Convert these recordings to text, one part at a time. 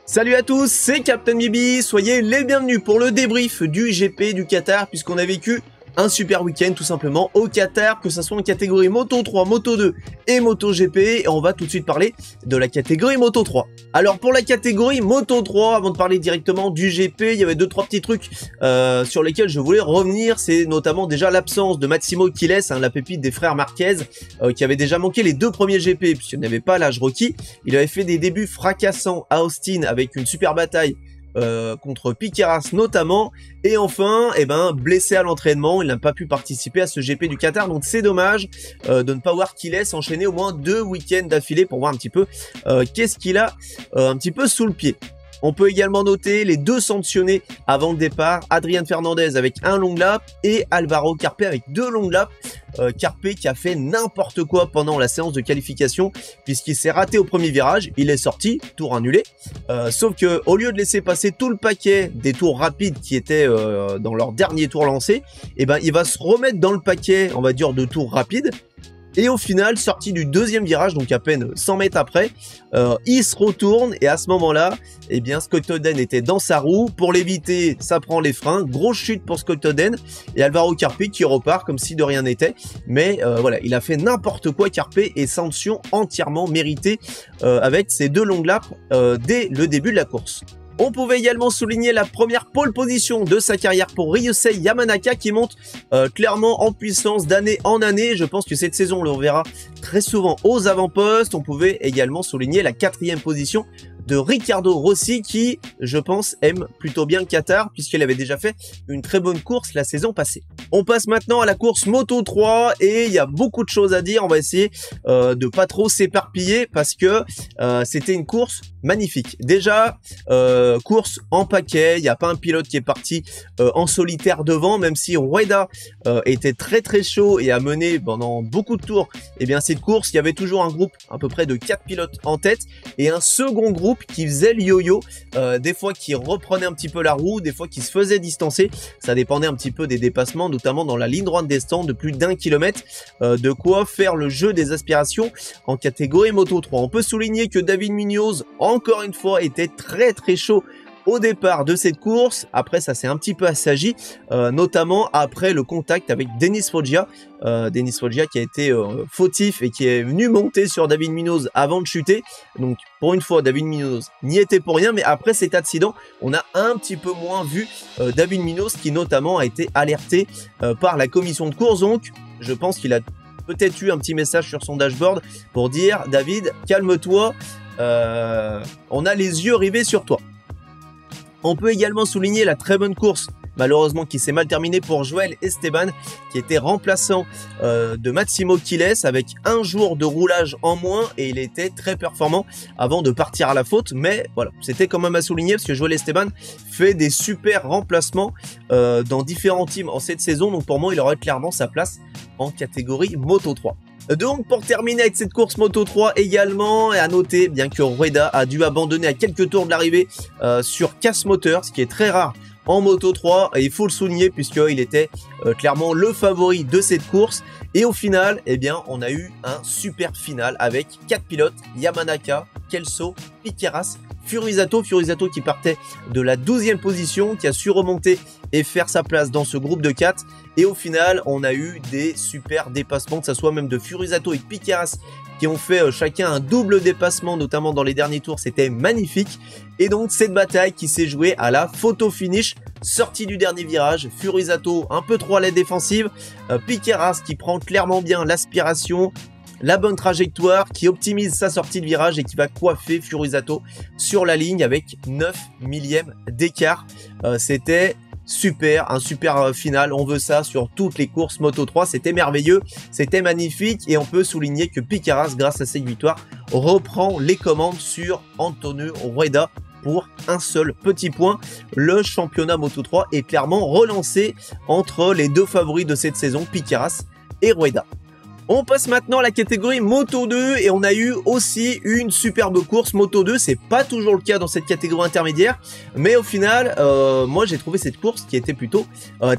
Salut à tous, c'est Captain Bibi, soyez les bienvenus pour le débrief du GP du Qatar, puisqu'on a vécu un super week-end tout simplement au Qatar, que ce soit en catégorie Moto 3, Moto 2 et Moto GP, et on va tout de suite parler de la catégorie Moto 3. Alors pour la catégorie Moto 3, avant de parler directement du GP, il y avait 2-3 petits trucs sur lesquels je voulais revenir, c'est notamment déjà l'absence de Massimo Chiles, la pépite des frères Marquez, qui avait déjà manqué les 2 premiers GP, puisqu'il n'avait pas l'âge requis. Il avait fait des débuts fracassants à Austin avec une super bataille contre Piqueras notamment, et enfin blessé à l'entraînement, il n'a pas pu participer à ce GP du Qatar, donc c'est dommage de ne pas voir qu'il laisse enchaîner au moins 2 week-ends d'affilée pour voir un petit peu qu'est-ce qu'il a un petit peu sous le pied. On peut également noter les 2 sanctionnés avant le départ, Adrián Fernandez avec un long lap et Alvaro Carpe avec 2 longs laps. Carpe qui a fait n'importe quoi pendant la séance de qualification puisqu'il s'est raté au premier virage, il est sorti, tour annulé, sauf que au lieu de laisser passer tout le paquet des tours rapides qui étaient dans leur dernier tour lancé, il va se remettre dans le paquet, on va dire, de tours rapides. Et au final, sorti du deuxième virage, donc à peine 100 mètres après, il se retourne et à ce moment-là, Scott Oden était dans sa roue. Pour l'éviter, ça prend les freins. Grosse chute pour Scott Oden et Alvaro Carpe qui repart comme si de rien n'était. Mais voilà, il a fait n'importe quoi Carpe et sanction entièrement méritée avec ses 2 longues laps dès le début de la course. On pouvait également souligner la première pole position de sa carrière pour Ryusei Yamanaka qui monte clairement en puissance d'année en année. Je pense que cette saison, on le verra très souvent aux avant-postes. On pouvait également souligner la 4e position de Riccardo Rossi qui, je pense, aime plutôt bien le Qatar puisqu'il avait déjà fait une très bonne course la saison passée. On passe maintenant à la course Moto 3 et il y a beaucoup de choses à dire. On va essayer de pas trop s'éparpiller parce que c'était une course magnifique. Déjà, course en paquet, il n'y a pas un pilote qui est parti en solitaire devant, même si Rueda était très chaud et a mené pendant beaucoup de tours cette course. Il y avait toujours un groupe à peu près de 4 pilotes en tête et un second groupe qui faisait le yo-yo, des fois qui reprenait un petit peu la roue, des fois qui se faisait distancer, ça dépendait un petit peu des dépassements, notamment dans la ligne droite des stands de plus d'1 kilomètre, de quoi faire le jeu des aspirations en catégorie Moto 3. On peut souligner que David Munoz, encore une fois, était très chaud au départ de cette course. Après ça s'est un petit peu assagi, notamment après le contact avec Denis Foggia. Denis Foggia qui a été fautif et qui est venu monter sur David Munoz avant de chuter. Donc pour une fois David Munoz n'y était pour rien, mais après cet accident on a un petit peu moins vu David Munoz qui notamment a été alerté par la commission de course. Donc je pense qu'il a peut-être eu un petit message sur son dashboard pour dire David, calme-toi, on a les yeux rivés sur toi. On peut également souligner la très bonne course, malheureusement qui s'est mal terminée pour Joel Esteban, qui était remplaçant de Massimo Chiles avec un jour de roulage en moins et il était très performant avant de partir à la faute. Mais voilà, c'était quand même à souligner parce que Joel Esteban fait des super remplacements dans différents teams en cette saison. Donc pour moi, il aurait clairement sa place en catégorie Moto 3. Donc pour terminer avec cette course Moto 3 également, et à noter bien que Rueda a dû abandonner à quelques tours de l'arrivée sur casse moteur, ce qui est très rare en Moto 3 et il faut le souligner puisqu'il était clairement le favori de cette course. Et au final, on a eu un super final avec 4 pilotes, Yamanaka, Kelso, Piqueras, Furusato qui partait de la 12e position, qui a su remonter et faire sa place dans ce groupe de 4. Et au final, on a eu des super dépassements, que ce soit même de Furusato et Piqueras, qui ont fait chacun un double dépassement, notamment dans les derniers tours, c'était magnifique. Et donc cette bataille qui s'est jouée à la photo finish, sortie du dernier virage, Furusato un peu trop à l'aide défensive, Piqueras qui prend clairement bien l'aspiration, la bonne trajectoire, qui optimise sa sortie de virage et qui va coiffer Furusato sur la ligne avec 9 millièmes d'écart. C'était super, un super final, on veut ça sur toutes les courses Moto 3, c'était merveilleux, c'était magnifique et on peut souligner que Piqueras, grâce à cette victoire, reprend les commandes sur Antonio Rueda pour un seul petit point. Le championnat Moto 3 est clairement relancé entre les 2 favoris de cette saison, Piqueras et Rueda. On passe maintenant à la catégorie Moto 2 et on a eu aussi une superbe course Moto 2. C'est pas toujours le cas dans cette catégorie intermédiaire, mais au final, moi j'ai trouvé cette course qui était plutôt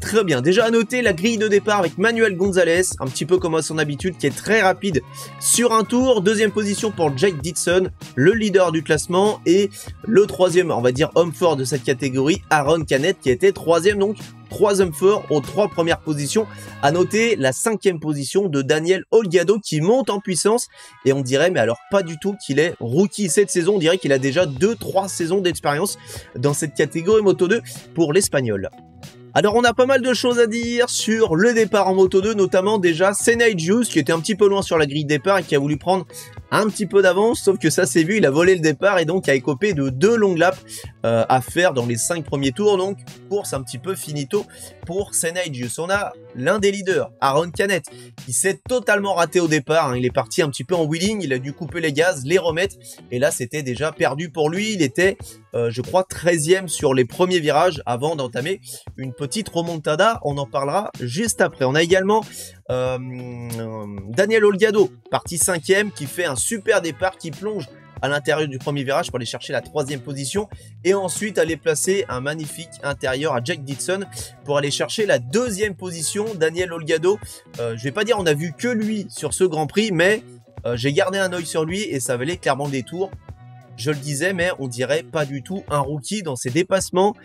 très bien. Déjà à noter la grille de départ avec Manuel Gonzalez, un petit peu comme à son habitude, qui est très rapide sur un tour. Deuxième position pour Jake Dixon, le leader du classement, et le troisième, on va dire homme fort de cette catégorie, Aaron Canet, qui était troisième, donc 3 hommes forts aux 3 premières positions. À noter la 5e position de Daniel Olgado qui monte en puissance, et on dirait, mais alors pas du tout qu'il est rookie cette saison, on dirait qu'il a déjà 2-3 saisons d'expérience dans cette catégorie Moto 2 pour l'Espagnol. Alors on a pas mal de choses à dire sur le départ en Moto 2, notamment déjà Senna Juice qui était un petit peu loin sur la grille de départ et qui a voulu prendre un petit peu d'avance, sauf que ça s'est vu, il a volé le départ et donc a écopé de 2 longues laps à faire dans les 5 premiers tours, donc course un petit peu finito pour Senna Juice. On a l'un des leaders, Aaron Canet, qui s'est totalement raté au départ, il est parti un petit peu en wheeling, il a dû couper les gaz, les remettre, et là c'était déjà perdu pour lui, il était je crois 13e sur les premiers virages avant d'entamer une petite remontada, on en parlera juste après. On a également Daniel Olgado, parti 5e, qui fait un super départ, qui plonge à l'intérieur du premier virage pour aller chercher la 3e position et ensuite aller placer un magnifique intérieur à Jake Dixon pour aller chercher la 2e position. Daniel Olgado, je vais pas dire on a vu que lui sur ce Grand Prix, mais j'ai gardé un œil sur lui et ça valait clairement le détour. Je le disais, mais on dirait pas du tout un rookie dans ses dépassements,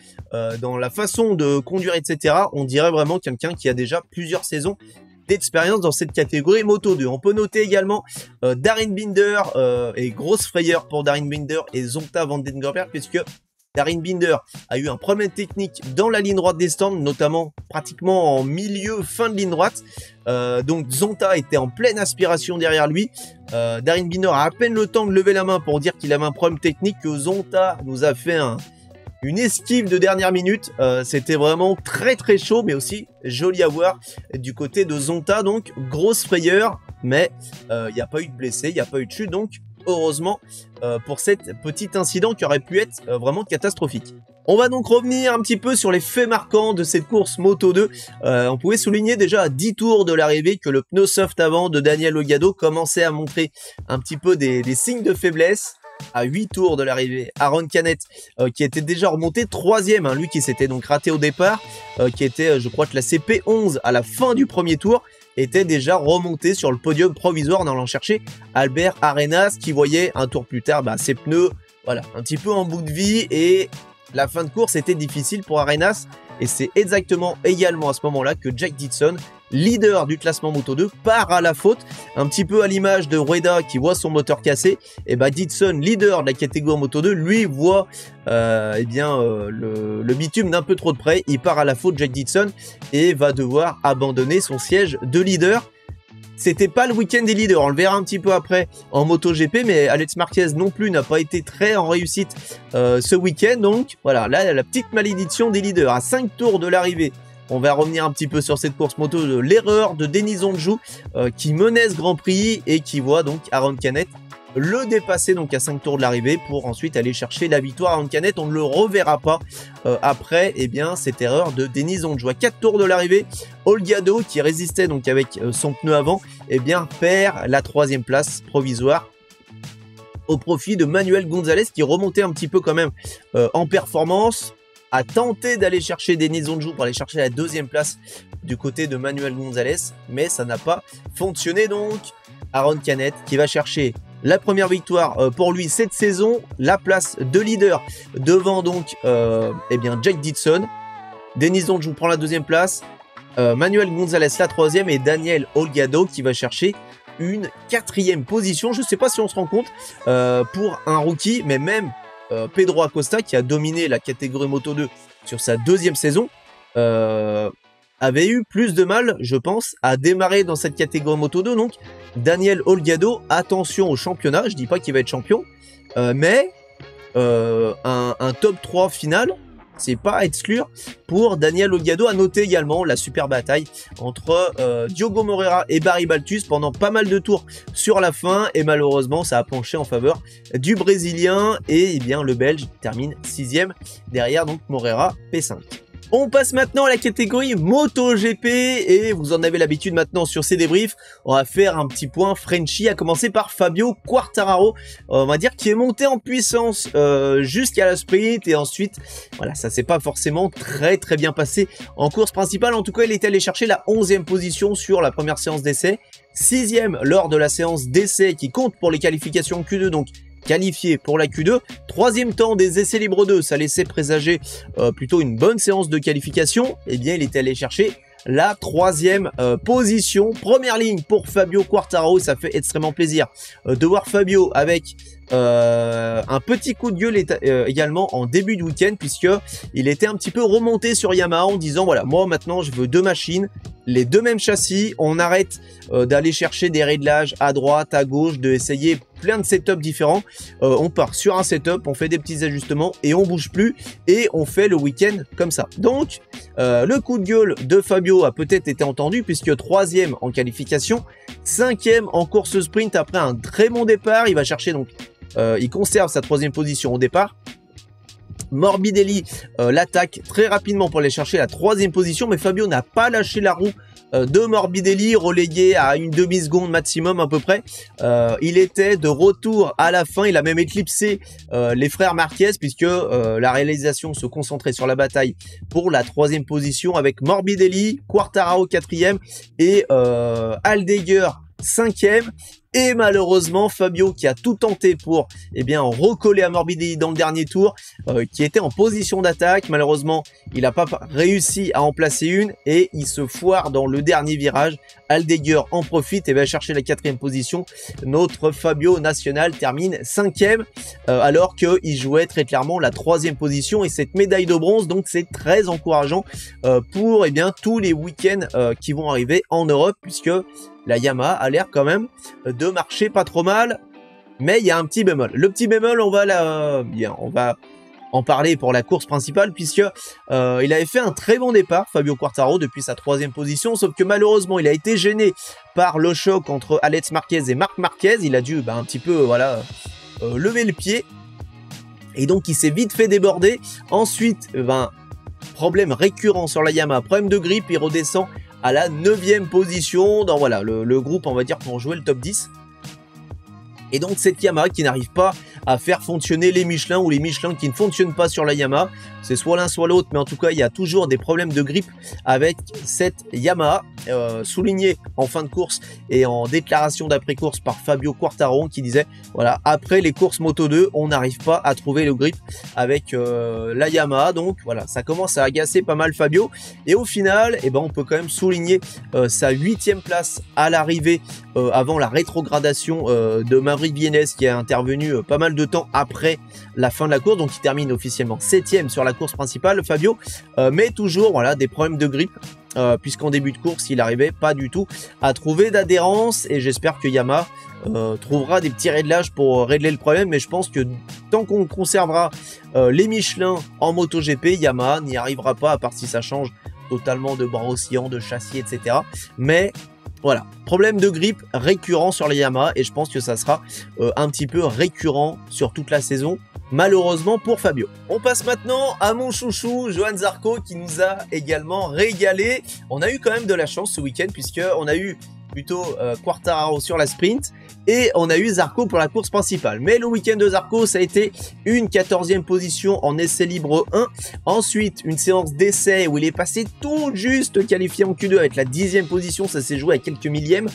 dans la façon de conduire, etc. On dirait vraiment quelqu'un qui a déjà plusieurs saisons d'expérience dans cette catégorie Moto 2. On peut noter également Darryn Binder, et grosse frayeur pour Darryn Binder et Zonta van den Gerber, puisque Darryn Binder a eu un problème technique dans la ligne droite des stands, notamment pratiquement en milieu, fin de ligne droite. Donc Zonta était en pleine aspiration derrière lui. Darryn Binder a à peine le temps de lever la main pour dire qu'il avait un problème technique, que Zonta nous a fait une esquive de dernière minute. C'était vraiment très très chaud, mais aussi joli à voir du côté de Zonta. Donc grosse frayeur, mais il n'y a pas eu de blessé, il n'y a pas eu de chute, donc heureusement pour cet petit incident qui aurait pu être vraiment catastrophique. On va donc revenir un petit peu sur les faits marquants de cette course Moto 2. On pouvait souligner déjà à 10 tours de l'arrivée que le pneu soft avant de Daniel Olgado commençait à montrer un petit peu des signes de faiblesse. À 8 tours de l'arrivée, Aaron Canet qui était déjà remonté 3e, lui qui s'était donc raté au départ, qui était je crois classé P11 à la fin du premier tour, était déjà remonté sur le podium provisoire en allant chercher Albert Arenas, qui voyait un tour plus tard ses pneus voilà, un petit peu en bout de vie, et la fin de course était difficile pour Arenas, et c'est exactement également à ce moment-là que Jake Dixon, leader du classement Moto 2, part à la faute, un petit peu à l'image de Rueda qui voit son moteur cassé. Et Dixon, leader de la catégorie Moto 2, lui voit le bitume d'un peu trop de près, il part à la faute, Jake Dixon, et va devoir abandonner son siège de leader. C'était pas le week-end des leaders, on le verra un petit peu après en MotoGP, mais Alex Marquez non plus n'a pas été très en réussite ce week-end. Donc voilà, là la petite malédiction des leaders à 5 tours de l'arrivée. On va revenir un petit peu sur cette course Moto de l'erreur de Denis Onjou qui menait ce Grand Prix et qui voit donc Aaron Canet le dépasser donc à 5 tours de l'arrivée pour ensuite aller chercher la victoire. Aaron Canet, on ne le reverra pas après cette erreur de Denis Onjou. À 4 tours de l'arrivée, Olgado qui résistait donc avec son pneu avant perd la 3e place provisoire au profit de Manuel Gonzalez qui remontait un petit peu quand même en performance, a tenté d'aller chercher Denis Onjou pour aller chercher la 2e place du côté de Manuel Gonzalez, mais ça n'a pas fonctionné. Donc Aaron Canet qui va chercher la première victoire pour lui cette saison, la place de leader devant donc Jake Dixon. Denis Onjou prend la 2e place, Manuel Gonzalez la 3e et Daniel Olgado qui va chercher une 4e position. Je ne sais pas si on se rend compte pour un rookie, mais même Pedro Acosta qui a dominé la catégorie Moto 2 sur sa 2e saison avait eu plus de mal, je pense, à démarrer dans cette catégorie Moto 2. Donc Daniel Olgado, attention au championnat, je dis pas qu'il va être champion, mais un top 3 final, c'est pas à exclure pour Daniel Olgado. À noter également la super bataille entre Diogo Moreira et Barry Baltus pendant pas mal de tours sur la fin, et malheureusement ça a penché en faveur du Brésilien, et le Belge termine 6e derrière donc Moreira P5. On passe maintenant à la catégorie MotoGP et vous en avez l'habitude maintenant sur ces débriefs. On va faire un petit point Frenchy, à commencer par Fabio Quartararo, on va dire qui est monté en puissance jusqu'à la sprint et ensuite, voilà, ça s'est pas forcément très bien passé en course principale. En tout cas, il est allé chercher la 11e position sur la première séance d'essai, 6e lors de la séance d'essai qui compte pour les qualifications Q2, donc qualifié pour la Q2, 3e temps des essais libres 2, ça laissait présager plutôt une bonne séance de qualification. Eh bien, il était allé chercher la 3e position, première ligne pour Fabio Quartararo. Ça fait extrêmement plaisir de voir Fabio avec un petit coup de gueule également en début de week-end, puisque il était un petit peu remonté sur Yamaha en disant voilà, moi maintenant je veux 2 machines, les 2 mêmes châssis, on arrête d'aller chercher des réglages à droite, à gauche, de essayer plein de setups différents, on part sur un setup, on fait des petits ajustements et on bouge plus et on fait le week-end comme ça. Donc le coup de gueule de Fabio a peut-être été entendu, puisque 3e en qualification, 5e en course sprint après un très bon départ. Il va chercher donc il conserve sa 3e position au départ. Morbidelli l'attaque très rapidement pour aller chercher la 3e position, mais Fabio n'a pas lâché la roue de Morbidelli, relégué à une demi-seconde maximum à peu près. Il était de retour à la fin, il a même éclipsé les frères Marquez, puisque la réalisation se concentrait sur la bataille pour la 3e position avec Morbidelli, Quartararo 4e et Allgaier 5e. Et malheureusement, Fabio, qui a tout tenté pour recoller à Morbidelli dans le dernier tour, qui était en position d'attaque, malheureusement, il n'a pas réussi à en placer une et il se foire dans le dernier virage. Allgaier en profite et va chercher la 4e position. Notre Fabio National termine 5e, alors qu'il jouait très clairement la 3e position et cette médaille de bronze. Donc c'est très encourageant pour tous les week-ends qui vont arriver en Europe, puisque la Yamaha a l'air quand même de marcher pas trop mal, mais il y a un petit bémol. Le petit bémol, on va en parler pour la course principale, puisque il avait fait un très bon départ, Fabio Quartararo, depuis sa 3e position, sauf que malheureusement, il a été gêné par le choc entre Alex Marquez et Marc Marquez. Il a dû un petit peu lever le pied, et donc il s'est vite fait déborder. Ensuite, problème récurrent sur la Yamaha, problème de grippe, il redescend à la 9e position dans le groupe, on va dire, pour jouer le top 10. Et donc cette Yamaha qui n'arrive pas à faire fonctionner les Michelin, ou les Michelin qui ne fonctionnent pas sur la Yamaha. C'est soit l'un soit l'autre, mais en tout cas il y a toujours des problèmes de grippe avec cette Yamaha, souligné en fin de course et en déclaration d'après-course par Fabio Quartararo, qui disait voilà, après les courses Moto 2, on n'arrive pas à trouver le grip avec la Yamaha. Donc voilà, ça commence à agacer pas mal Fabio, et au final on peut quand même souligner sa 8e place à l'arrivée avant la rétrogradation de Maverick Viñales, qui est intervenu pas mal de temps après la fin de la course. Donc il termine officiellement 7e sur la course principale, Fabio, mais toujours des problèmes de grippe, puisqu'en début de course il n'arrivait pas du tout à trouver d'adhérence, et j'espère que Yamaha trouvera des petits réglages pour régler le problème. Mais je pense que tant qu'on conservera les Michelin en MotoGP, Yamaha n'y arrivera pas, à part si ça change totalement de bras oscillants, de châssis, etc. Mais voilà, problème de grippe récurrent sur les Yamaha, et je pense que ça sera un petit peu récurrent sur toute la saison, malheureusement pour Fabio. On passe maintenant à mon chouchou, Johann Zarco, qui nous a également régalé. On a eu quand même de la chance ce week-end, puisqu'on a eu plutôt Quartararo sur la sprint, et on a eu Zarco pour la course principale. Mais le week-end de Zarco, ça a été une 14e position en essai libre 1, ensuite une séance d'essai où il est passé tout juste qualifié en Q2 avec la 10e position, ça s'est joué à quelques millièmes.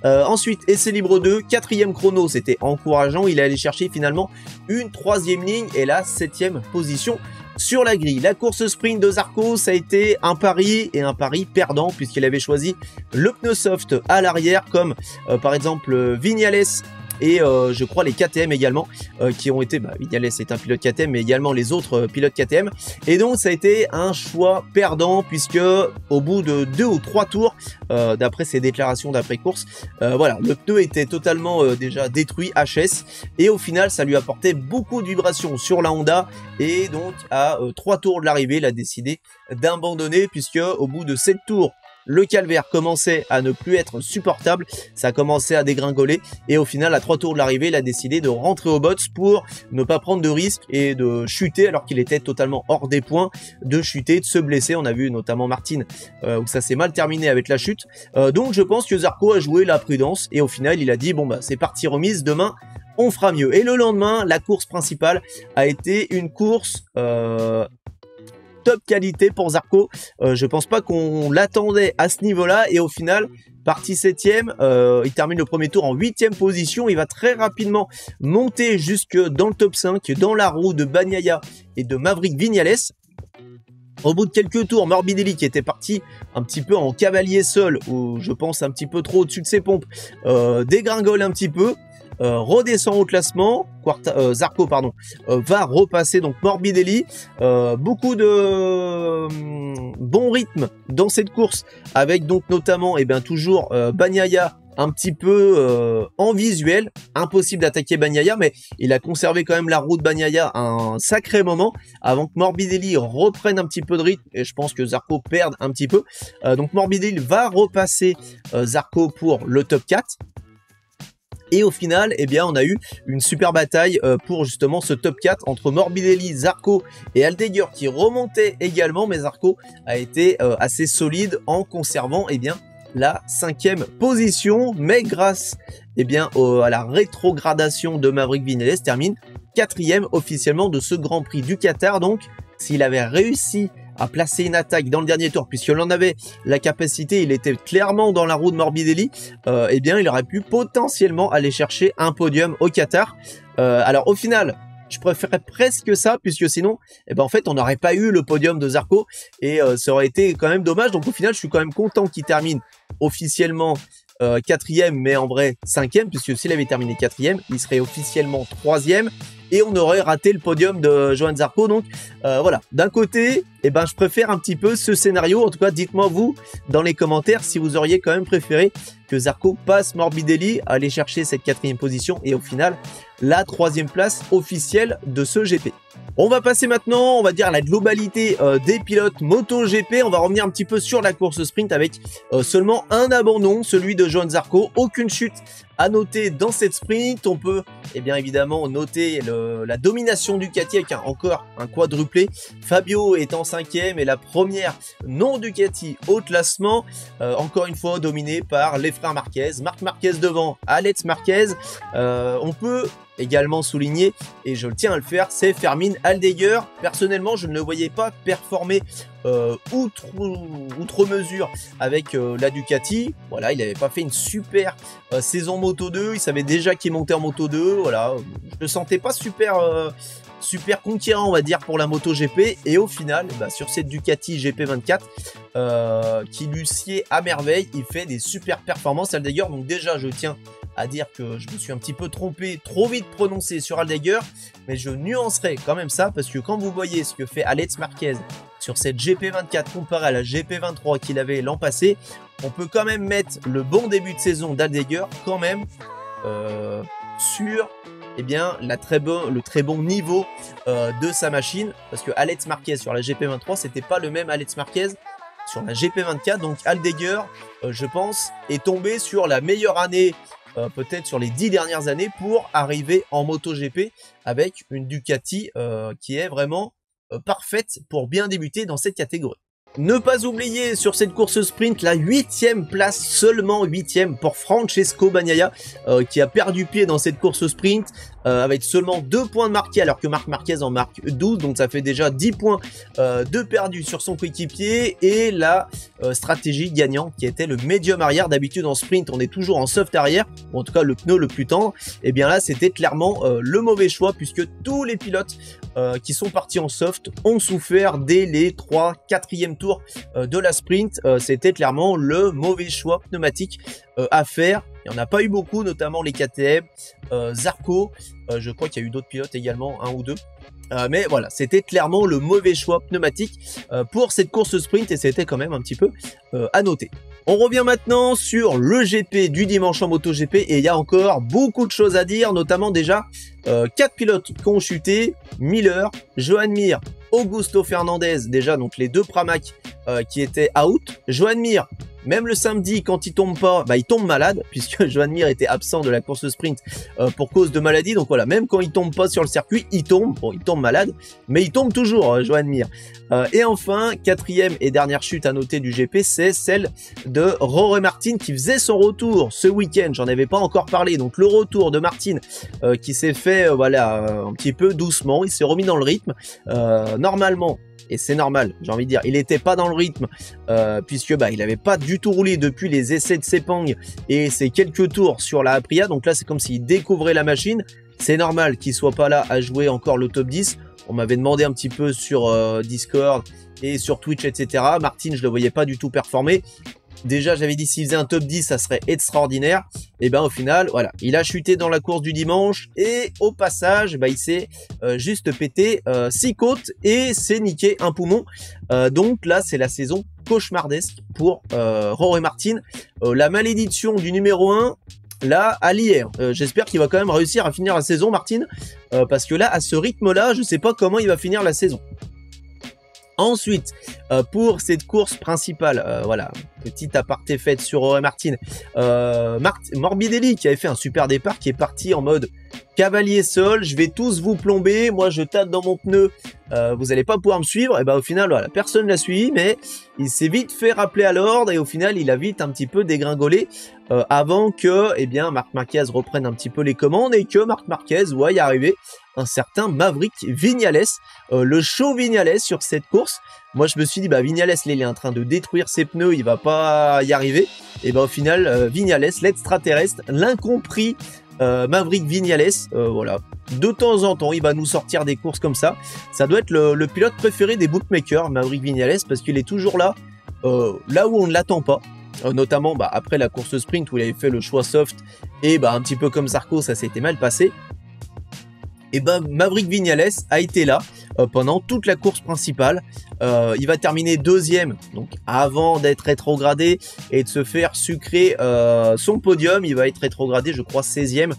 Ensuite essai libre 2, 4e chrono, c'était encourageant, il est allé chercher finalement une 3e ligne et la 7e position sur la grille. La course sprint de Zarco, ça a été un pari, et un pari perdant, puisqu'il avait choisi le pneu soft à l'arrière, comme par exemple Viñales et je crois les KTM également, qui ont été, Viñales est un pilote KTM, mais également les autres pilotes KTM, et donc ça a été un choix perdant, puisque au bout de 2 ou 3 tours, d'après ses déclarations d'après course, le pneu était totalement déjà détruit, HS, et au final ça lui apportait beaucoup de vibrations sur la Honda, et donc à 3 tours de l'arrivée, il a décidé d'abandonner, puisque au bout de 7 tours le calvaire commençait à ne plus être supportable, ça commençait à dégringoler et au final à 3 tours de l'arrivée il a décidé de rentrer au bots pour ne pas prendre de risques et de chuter alors qu'il était totalement hors des points, de chuter, de se blesser. On a vu notamment Martin où ça s'est mal terminé avec la chute, donc je pense que Zarco a joué la prudence et au final il a dit bon bah c'est parti remise, demain on fera mieux. Et le lendemain la course principale a été une course top qualité pour Zarco. Je pense pas qu'on l'attendait à ce niveau-là et au final, parti 7ème, il termine le premier tour en 8ème position. Il va très rapidement monter jusque dans le top 5, dans la roue de Bagnaia et de Maverick Viñales. Au bout de quelques tours, Morbidelli qui était parti un petit peu en cavalier seul, ou je pense un petit peu trop au-dessus de ses pompes, dégringole un petit peu. Redescend au classement, Zarco pardon, va repasser donc Morbidelli, beaucoup de bon rythme dans cette course avec donc notamment toujours Bagnaia un petit peu en visuel, impossible d'attaquer Bagnaia mais il a conservé quand même la roue de Bagnaia un sacré moment avant que Morbidelli reprenne un petit peu de rythme et je pense que Zarco perde un petit peu, donc Morbidelli va repasser Zarco pour le top 4. Et au final, on a eu une super bataille pour justement ce top 4 entre Morbidelli, Zarco et Aldeiger qui remontait également, mais Zarco a été assez solide en conservant la 5ème position, mais grâce à la rétrogradation de Maverick Viñales, termine 4ème officiellement de ce Grand Prix du Qatar. Donc, s'il avait réussi à placer une attaque dans le dernier tour, puisqu'il en avait la capacité, il était clairement dans la roue de Morbidelli, il aurait pu potentiellement aller chercher un podium au Qatar. Alors au final, je préférais presque ça, puisque sinon, en fait, on n'aurait pas eu le podium de Zarco, et ça aurait été quand même dommage. Donc au final, je suis quand même content qu'il termine officiellement 4ème, mais en vrai 5ème, puisque s'il avait terminé 4ème, il serait officiellement 3ème, et on aurait raté le podium de Johann Zarco. Donc voilà, d'un côté, je préfère un petit peu ce scénario. En tout cas, dites-moi vous dans les commentaires si vous auriez quand même préféré que Zarco passe Morbidelli, aller chercher cette 4ème position et au final la 3ème place officielle de ce GP. On va passer maintenant, on va dire, à la globalité des pilotes MotoGP. On va revenir un petit peu sur la course sprint avec seulement un abandon, celui de Johann Zarco. Aucune chute à noter dans cette sprint. On peut évidemment noter la domination Ducati avec encore un quadruplé. Fabio est en 5ème et la première non Ducati au classement. Encore une fois dominé par les frères Marquez. Marc Marquez devant Alex Marquez. On peut également souligné, et je tiens à le faire, c'est Fermín Aldeiger. Personnellement, je ne le voyais pas performer outre mesure avec la Ducati. Voilà, il n'avait pas fait une super saison Moto 2, il savait déjà qu'il montait en Moto 2. Voilà, je le sentais pas super conquérant, on va dire, pour la MotoGP. Et au final, sur cette Ducati GP24 qui lui sied à merveille, il fait des super performances, Aldeiger. Donc déjà, je tiens à dire que je me suis un petit peu trompé, trop vite prononcé sur Aldeiger, mais je nuancerai quand même ça, parce que quand vous voyez ce que fait Alex Marquez sur cette GP24 comparé à la GP23 qu'il avait l'an passé, on peut quand même mettre le bon début de saison d'Aldeiger quand même sur le très bon niveau de sa machine, parce que Alex Marquez sur la GP23 c'était pas le même Alex Marquez sur la GP24. Donc Aldeiger je pense est tombé sur la meilleure année peut-être sur les 10 dernières années pour arriver en MotoGP avec une Ducati qui est vraiment parfaite pour bien débuter dans cette catégorie. Ne pas oublier sur cette course sprint la 8ème place, seulement 8ème pour Francesco Bagnaia qui a perdu pied dans cette course sprint avec seulement 2 points de marqués alors que Marc Marquez en marque 12, donc ça fait déjà 10 points de perdus sur son coéquipier. Et la stratégie gagnante qui était le médium arrière. D'habitude en sprint on est toujours en soft arrière, ou en tout cas le pneu le plus tendre. Et bien là c'était clairement le mauvais choix, puisque tous les pilotes qui sont partis en soft ont souffert dès les 3-4e tours de la sprint. C'était clairement le mauvais choix pneumatique à faire. Il n'y en a pas eu beaucoup, notamment les KTM, Zarco, je crois qu'il y a eu d'autres pilotes également, un ou deux. Mais voilà, c'était clairement le mauvais choix pneumatique pour cette course sprint, et c'était quand même un petit peu à noter. On revient maintenant sur le GP du dimanche en MotoGP, et il y a encore beaucoup de choses à dire, notamment déjà 4 pilotes qui ont chuté: Miller, Joan Mir, Augusto Fernandez, déjà donc les 2 Pramac qui étaient out. Joan Mir, Même le samedi, quand il tombe pas, bah il tombe malade, puisque Joan Mir était absent de la course sprint pour cause de maladie. Donc voilà, même quand il tombe pas sur le circuit, il tombe. Bon, il tombe malade, mais il tombe toujours, Joan Mir. Et enfin, quatrième et dernière chute à noter du GP, c'est celle de Rory Martin qui faisait son retour ce week-end. J'en avais pas encore parlé. Donc le retour de Martin qui s'est fait voilà un petit peu doucement. Il s'est remis dans le rythme. Normalement, et c'est normal, j'ai envie de dire, il n'était pas dans le rythme puisque bah il avait pas du tout roulé depuis les essais de Sepang et ses quelques tours sur la Aprilia. Donc là, c'est comme s'il découvrait la machine. C'est normal qu'il soit pas là à jouer encore le top 10. On m'avait demandé un petit peu sur Discord et sur Twitch, etc. Martin, je le voyais pas du tout performer. Déjà, j'avais dit s'il faisait un top 10, ça serait extraordinaire. Et ben au final, voilà, il a chuté dans la course du dimanche et au passage, bah, il s'est juste pété 6 côtes et s'est niqué un poumon. Donc là, c'est la saison cauchemardesque pour Rory Martin. La malédiction du numéro 1. Là, à l'hier, j'espère qu'il va quand même réussir à finir la saison, Martin, parce que là, à ce rythme-là, je sais pas comment il va finir la saison. Ensuite, pour cette course principale, voilà, petit aparté fait sur Rory Martin, Morbidelli qui avait fait un super départ, qui est parti en mode cavalier seul, je vais tous vous plomber, moi je tâte dans mon pneu, vous allez pas pouvoir me suivre. Et ben au final, voilà, personne l'a suivi, mais il s'est vite fait rappeler à l'ordre et au final, il a vite un petit peu dégringolé avant que, eh bien, Marc Marquez reprenne un petit peu les commandes et que Marc Marquez voit y arriver un certain Maverick Viñales, le show Viñales sur cette course. Moi, je me suis dit, bah, Viñales, là, il est en train de détruire ses pneus, il va pas y arriver. Et ben, au final, Viñales, l'extraterrestre, l'incompris Maverick Viñales, voilà. De temps en temps, il va nous sortir des courses comme ça. Ça doit être le pilote préféré des bookmakers, Maverick Viñales, parce qu'il est toujours là, là où on ne l'attend pas. Notamment bah, après la course sprint où il avait fait le choix soft et bah, un petit peu comme Zarco, ça s'était mal passé. Et ben Maverick Viñales a été là pendant toute la course principale. Il va terminer deuxième, donc avant d'être rétrogradé et de se faire sucrer son podium, il va être rétrogradé, je crois 16e,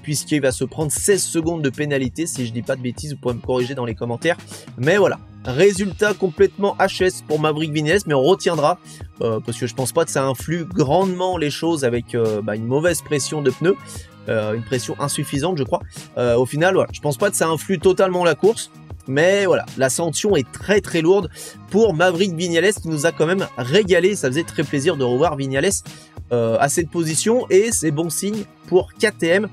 puisqu'il va se prendre 16 secondes de pénalité, si je dis pas de bêtises, vous pouvez me corriger dans les commentaires. Mais voilà, résultat complètement HS pour Maverick Viñales, mais on retiendra, parce que je pense pas que ça influe grandement les choses avec bah, une mauvaise pression de pneus. Une pression insuffisante, je crois. Au final, voilà, je pense pas que ça influe totalement la course, mais voilà, la sanction est très très lourde pour Maverick Viñales qui nous a quand même régalé. Ça faisait très plaisir de revoir Viñales à cette position et c'est bon signe pour KTM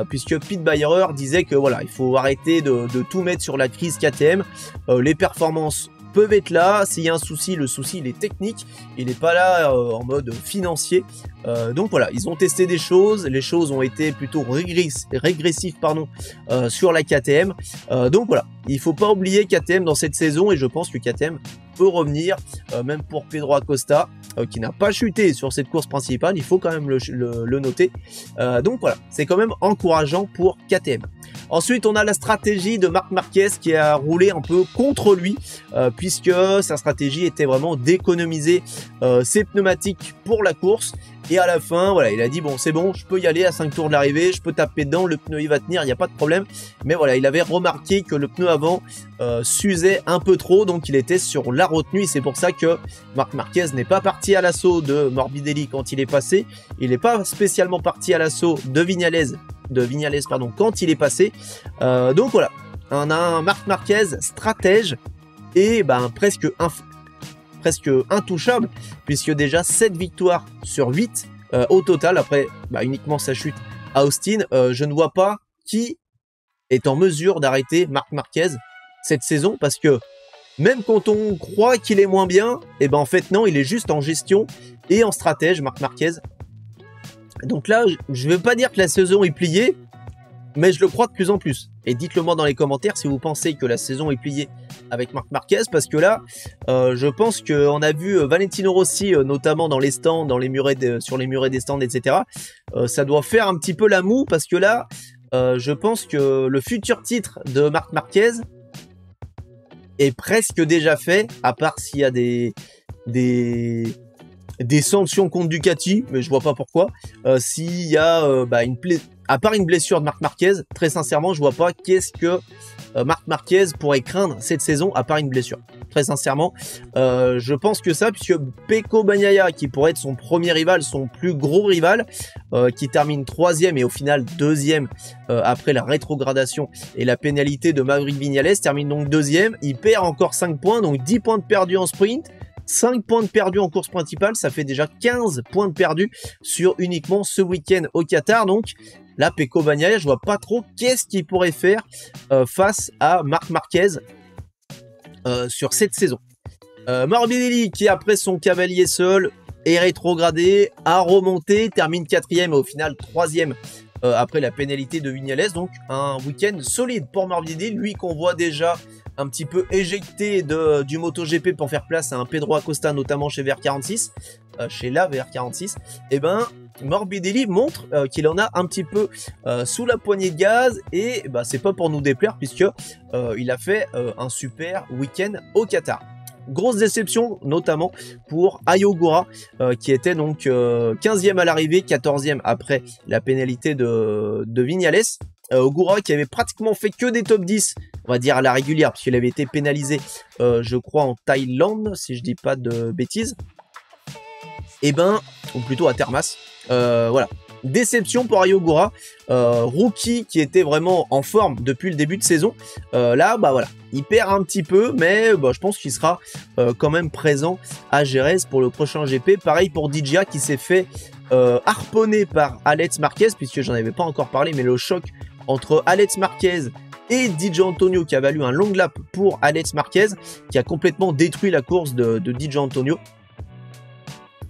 puisque Pete Bayer disait que voilà, il faut arrêter de tout mettre sur la crise KTM. Les performances peuvent être là, s'il y a un souci, le souci il est technique, il n'est pas là en mode financier. Donc voilà, ils ont testé des choses, les choses ont été plutôt régressives pardon, sur la KTM. Donc voilà, il faut pas oublier KTM dans cette saison et je pense que KTM peut revenir, même pour Pedro Acosta qui n'a pas chuté sur cette course principale, il faut quand même le noter. Donc voilà, c'est quand même encourageant pour KTM. Ensuite, on a la stratégie de Marc Marquez qui a roulé un peu contre lui, puisque sa stratégie était vraiment d'économiser ses pneumatiques pour la course. Et à la fin, voilà, il a dit bon, c'est bon, je peux y aller à 5 tours de l'arrivée, je peux taper dedans, le pneu il va tenir, il n'y a pas de problème. Mais voilà, il avait remarqué que le pneu avant s'usait un peu trop, donc il était sur la retenue. C'est pour ça que Marc Marquez n'est pas parti à l'assaut de Morbidelli quand il est passé. Il n'est pas spécialement parti à l'assaut de Viñales quand il est passé. Donc voilà, on a un Marc Marquez stratège et ben presque intouchable, puisque déjà 7 victoires sur 8 au total, après bah, uniquement sa chute à Austin. Je ne vois pas qui est en mesure d'arrêter Marc Marquez cette saison, parce que même quand on croit qu'il est moins bien, et ben en fait non, il est juste en gestion et en stratège, Marc Marquez. Donc là, je ne veux pas dire que la saison est pliée, mais je le crois de plus en plus. Et dites-le moi dans les commentaires si vous pensez que la saison est pliée avec Marc Marquez, parce que là, je pense qu'on a vu Valentino Rossi, notamment dans les stands, sur les murets des stands, etc. Ça doit faire un petit peu la moue, parce que là, je pense que le futur titre de Marc Marquez est presque déjà fait, à part s'il y a des sanctions contre Ducati, mais je vois pas pourquoi. S'il y a à part une blessure de Marc Marquez, très sincèrement, je vois pas qu'est-ce que Marc Marquez pourrait craindre cette saison à part une blessure. très sincèrement. Je pense que ça, puisque Pecco Bagnaia, qui pourrait être son premier rival, son plus gros rival, qui termine 3e et au final 2e après la rétrogradation et la pénalité de Maverick Viñales, termine donc 2e. Il perd encore 5 points, donc 10 points de perdus en sprint. 5 points de perdus en course principale, ça fait déjà 15 points de perdus sur uniquement ce week-end au Qatar. Donc là, Pecco Bagnaia, je vois pas trop qu'est-ce qu'il pourrait faire face à Marc Marquez sur cette saison. Morbidelli, qui après son cavalier seul est rétrogradé, a remonté, termine 4e et au final 3e après la pénalité de Viñales. Donc un week-end solide pour Morbidelli, lui qu'on voit déjà un petit peu éjecté du MotoGP pour faire place à un Pedro Acosta, notamment chez VR46, chez la VR46. Et ben Morbidelli montre qu'il en a un petit peu sous la poignée de gaz, et c'est pas pour nous déplaire, puisque il a fait un super week-end au Qatar. Grosse déception notamment pour Ayo Ogura, qui était donc 15e à l'arrivée, 14e après la pénalité de Viñales. Ogura qui avait pratiquement fait que des top 10, on va dire à la régulière, puisqu'il avait été pénalisé je crois en Thaïlande, si je dis pas de bêtises, ou plutôt à Termas. Voilà, déception pour Ayo Ogura, rookie qui était vraiment en forme depuis le début de saison. Là voilà, il perd un petit peu, mais je pense qu'il sera quand même présent à Jerez pour le prochain GP. Pareil pour Djia, qui s'est fait harponner par Alex Marquez, puisque j'en avais pas encore parlé, mais le choc entre Alex Marquez et Di Giannantonio, qui a valu un long lap pour Alex Marquez, qui a complètement détruit la course de Di Giannantonio.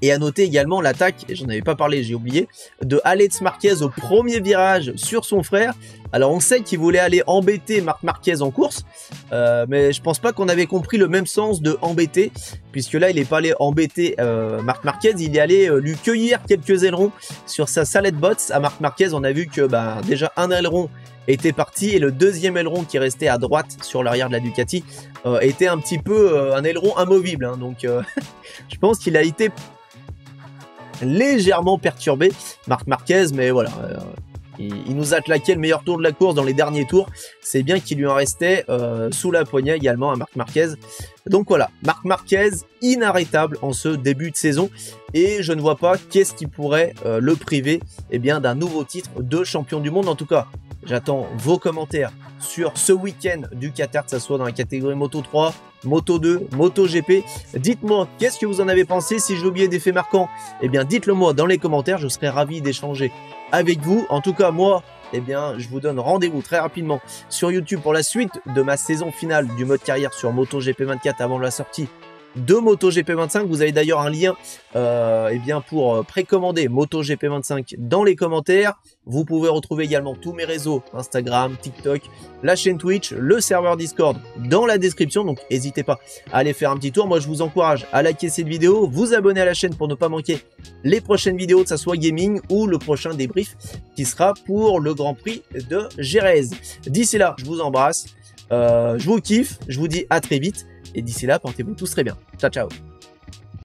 Et à noter également l'attaque, et j'en avais pas parlé, j'ai oublié, de Alex Marquez au premier virage sur son frère. Alors on sait qu'il voulait aller embêter Marc Marquez en course, mais je pense pas qu'on avait compris le même sens de embêter, puisque là il est pas allé embêter Marc Marquez, il est allé lui cueillir quelques ailerons sur sa salette bots à Marc Marquez. On a vu que déjà un aileron était parti, et le deuxième aileron qui restait à droite sur l'arrière de la Ducati était un petit peu un aileron amovible, hein. Donc je pense qu'il a été légèrement perturbé, Marc Marquez, mais voilà, il nous a claqué le meilleur tour de la course dans les derniers tours. C'est bien qu'il lui en restait sous la poignée également à Marc Marquez. Donc voilà, Marc Marquez inarrêtable en ce début de saison, et je ne vois pas qu'est-ce qui pourrait le priver d'un nouveau titre de champion du monde. En tout cas, j'attends vos commentaires sur ce week-end du Qatar, que ce soit dans la catégorie Moto 3, Moto 2, Moto GP. Dites-moi qu'est-ce que vous en avez pensé. Si j'ai oublié des faits marquants, dites-le moi dans les commentaires, je serai ravi d'échanger avec vous. En tout cas, moi, je vous donne rendez-vous très rapidement sur YouTube pour la suite de ma saison finale du mode carrière sur MotoGP 24 avant la sortie de MotoGP 25. Vous avez d'ailleurs un lien pour précommander MotoGP 25 dans les commentaires. Vous pouvez retrouver également tous mes réseaux, Instagram, TikTok, la chaîne Twitch, le serveur Discord dans la description. Donc n'hésitez pas à aller faire un petit tour. Moi je vous encourage à liker cette vidéo, vous abonner à la chaîne pour ne pas manquer les prochaines vidéos, que ça soit gaming ou le prochain débrief qui sera pour le Grand Prix de Jerez. D'ici là, je vous embrasse, je vous kiffe, je vous dis à très vite. Et d'ici là, portez-vous tous très bien. Ciao, ciao.